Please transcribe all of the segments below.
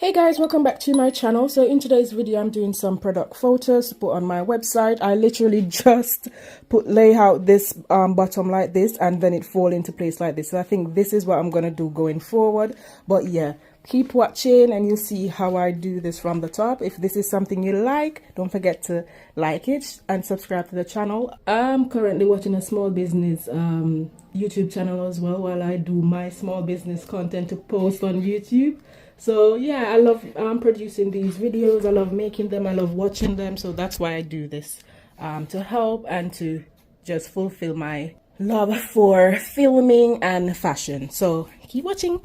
Hey guys, welcome back to my channel. So in today's video I'm doing some product photos to put on my website. I literally just lay out this bottom like this and then it fall into place like this. So I think this is what I'm gonna do going forward. But yeah, keep watching and you'll see how I do this from the top. If this is something you like, don't forget to like it and subscribe to the channel. I'm currently watching a small business YouTube channel as well while I do my small business content to post on YouTube. So yeah, I love producing these videos. I love making them. I love watching them. So that's why I do this, to help and to just fulfill my love for filming and fashion. So keep watching.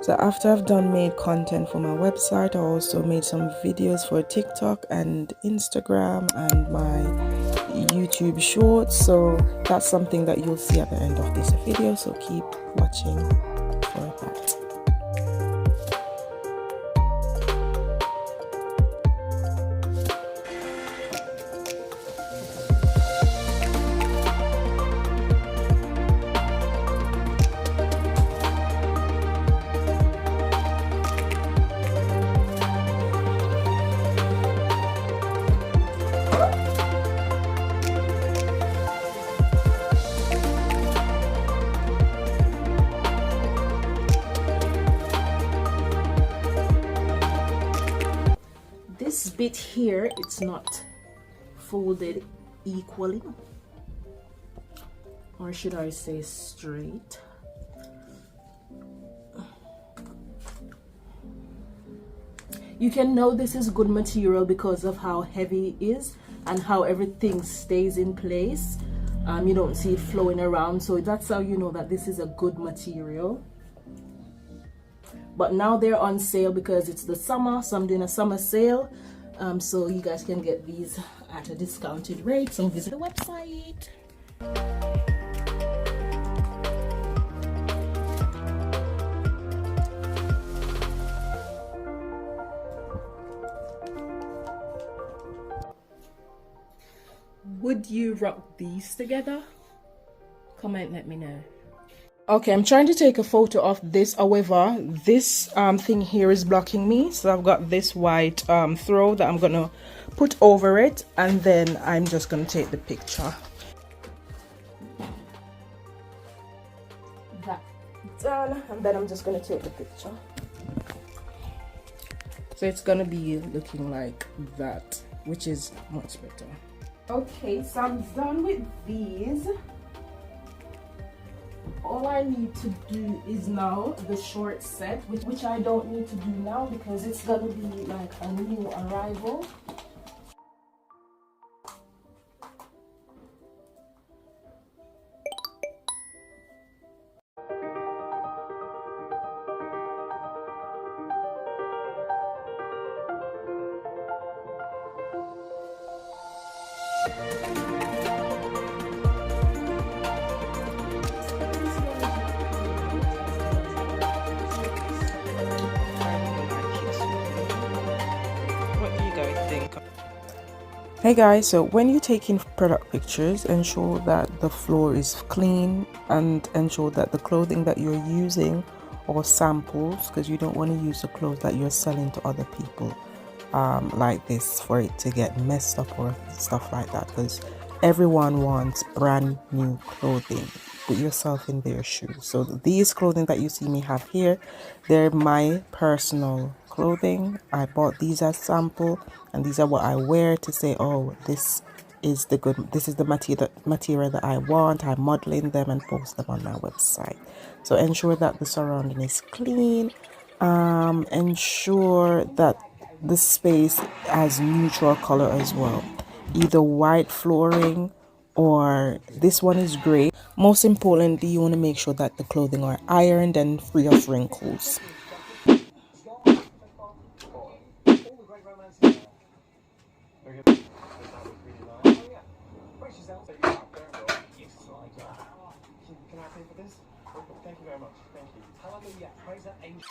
So after I've made content for my website, I also made some videos for TikTok and Instagram and my YouTube shorts. So that's something that you'll see at the end of this video. So keep watching for that. This bit here, it's not folded equally, or should I say straight. You can know this is good material because of how heavy it is and how everything stays in place. You don't see it flowing around, so that's how you know that this is a good material. But now they're on sale because it's the summer, so I'm doing a summer sale. So you guys can get these at a discounted rate. So visit the website. Would you rock these together? Comment, let me know. Okay, I'm trying to take a photo of this. However, this thing here is blocking me. So I've got this white throw that I'm gonna put over it, and then I'm just gonna take the picture. That done, and then I'm just gonna take the picture. So it's gonna be looking like that, which is much better. Okay, so I'm done with these. All I need to do is now the short set, which I don't need to do now because it's gonna be like a new arrival. Hey guys, so when you're taking product pictures, ensure that the floor is clean and ensure that the clothing that you're using or samples, because you don't want to use the clothes that you're selling to other people like this for it to get messed up or stuff like that, because everyone wants brand new clothing. Put yourself in their shoes. So these clothing that you see me have here, they're my personal clothing. I bought these as sample, and these are what I wear to say, oh, this is the material that I want. I'm modeling them and post them on my website. So ensure that the surrounding is clean. Ensure that the space has neutral color as well, either white flooring or this one is gray. Most importantly, you want to make sure that the clothing are ironed and free of wrinkles. Thank you very much. Thank you. Hallelujah. Praise that angel.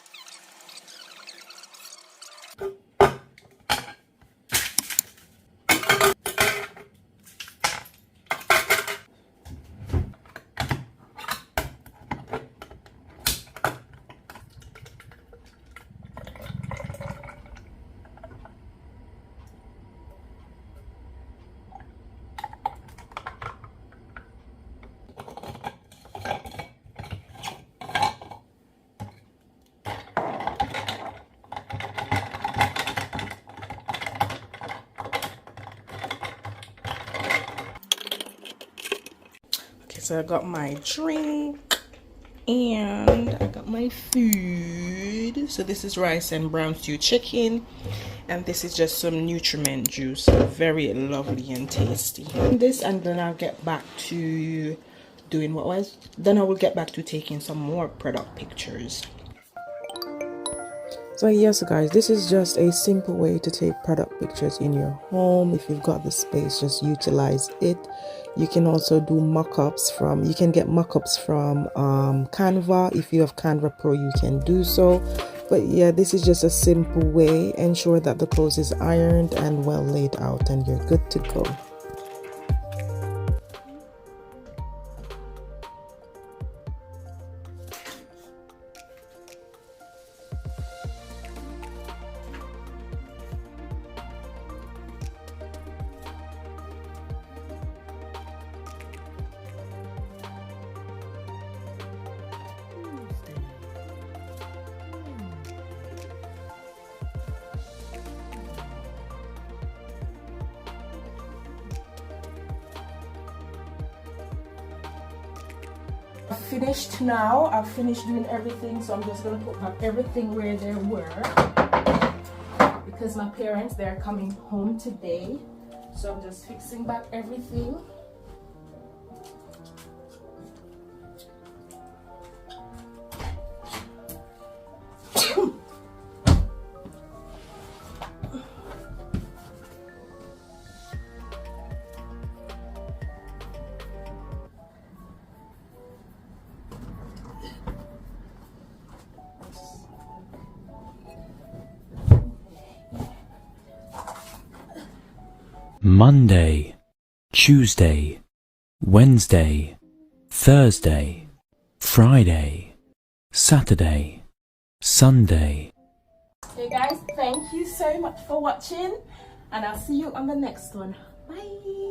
So I got my drink and I got my food. So this is rice and brown stew chicken, and this is just some nutriment juice. Very lovely and tasty. This, and then I'll get back to doing what was. Then I will get back to taking some more product pictures. So yes guys, this is just a simple way to take product pictures in your home. If you've got the space, just utilize it. You can also do mock-ups from, you can get mock-ups from Canva. If you have Canva Pro, you can do so. But yeah, this is just a simple way. Ensure that the clothes is ironed and well laid out, and you're good to go. I've finished now. I've finished doing everything, so I'm just gonna put back everything where they were, because my parents, they're coming home today, so I'm just fixing back everything. Monday, Tuesday, Wednesday, Thursday, Friday, Saturday, Sunday. Hey guys, thank you so much for watching, and I'll see you on the next one. Bye.